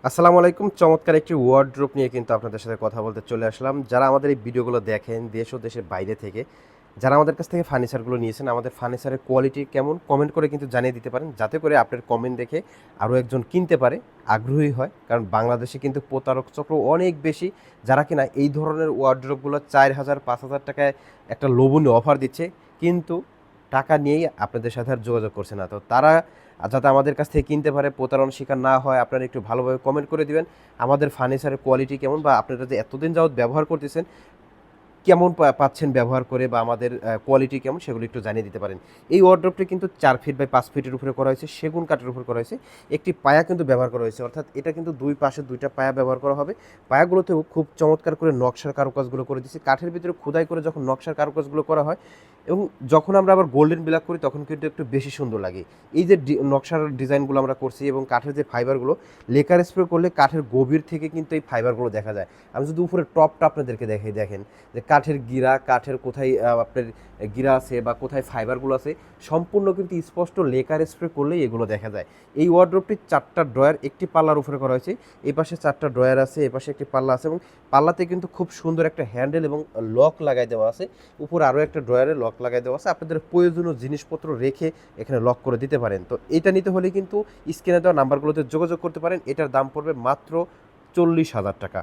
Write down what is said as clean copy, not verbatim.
আসসালামু আলাইকুম। চমৎকার একটি ওয়ারড্রোব নিয়ে কিন্তু আপনাদের সাথে কথা বলতে চলে আসলাম। যারা আমাদের এই ভিডিওগুলো দেখেন দেশ ও দেশের বাইরে থেকে, যারা আমাদের কাছ থেকে ফার্নিচারগুলো নিয়েছেন, আমাদের ফার্নিচারের কোয়ালিটি কেমন কমেন্ট করে কিন্তু জানিয়ে দিতে পারেন। যাতে করে আপনার কমেন্ট দেখে আরও একজন কিনতে পারে, আগ্রহী হয়। কারণ বাংলাদেশে কিন্তু প্রতারক চক্র অনেক বেশি, যারা কিনা এই ধরনের ওয়ারড্রোবগুলো ৪,০০০ ৫,০০০ টাকায় একটা লোভনীয় অফার দিচ্ছে। কিন্তু টাকা নিয়েই আপনাদের সাথে আর যোগাযোগ করছে না। তো তারা যাতে আমাদের কাছ থেকে কিনতে পারে, প্রতারণার শিকার না হয়, আপনারা একটু ভালোভাবে কমেন্ট করে দিবেন। আমাদের ফার্নিচারের কোয়ালিটি কেমন বা আপনারা যে এতদিন যাবত ব্যবহার করতেছেন, কেমন পাচ্ছেন ব্যবহার করে বা আমাদের কোয়ালিটি কেমন সেগুলো একটু জানিয়ে দিতে পারেন। এই ওয়ারড্রোবটি কিন্তু ৪ ফিট বাই ৫ ফিটের উপরে করা হয়েছে, সেগুন কাঠের উপর করা হয়েছে। একটি পায়া কিন্তু ব্যবহার করা হয়েছে, অর্থাৎ এটা কিন্তু দুই পাশে ২টা পায়া ব্যবহার করা হবে। পায়াগুলোতেও খুব চমৎকার করে নকশার কারুকাজগুলো করে দিয়েছি। কাঠের ভিতরে খোদাই করে যখন নকশার কারুকাজগুলো করা হয় এবং যখন আমরা আবার গোল্ডেন ব্ল্যাক করি তখন কিন্তু একটু বেশি সুন্দর লাগে। এই যে নকশার ডিজাইনগুলো আমরা করছি এবং কাঠের যে ফাইবারগুলো, লেকার স্প্রে করলে কাঠের গভীর থেকে কিন্তু এই ফাইবারগুলো দেখা যায়। আমি যদি উপরে টপটা আপনাদেরকে দেখাই, দেখেন যে কাঠের গিরা, কাঠের কোথায় আপনার গিরা আছে বা কোথায় ফাইবারগুলো আছে, সম্পূর্ণ কিন্তু স্পষ্ট লেকার স্প্রে করলেই এগুলো দেখা যায়। এই ওয়ার্ড্রোবটির 4টা ড্রয়ার একটি পাল্লার উপরে করা হয়েছে। এই পাশে 4টা ড্রয়ার আছে, এ পাশে একটি পাল্লা আছে এবং পাল্লাতে কিন্তু খুব সুন্দর একটা হ্যান্ডেল এবং লক লাগাই দেওয়া আছে। উপরে আরও একটা ড্রয়ারে লক লাগাই দেওয়া আছে। আপনাদের প্রয়োজনীয় জিনিসপত্র রেখে এখানে লক করে দিতে পারেন। তো এটা নিতে হলে কিন্তু স্ক্রিনে দেওয়া নাম্বারগুলোতে যোগাযোগ করতে পারেন। এটার দাম পড়বে মাত্র 40,000 টাকা।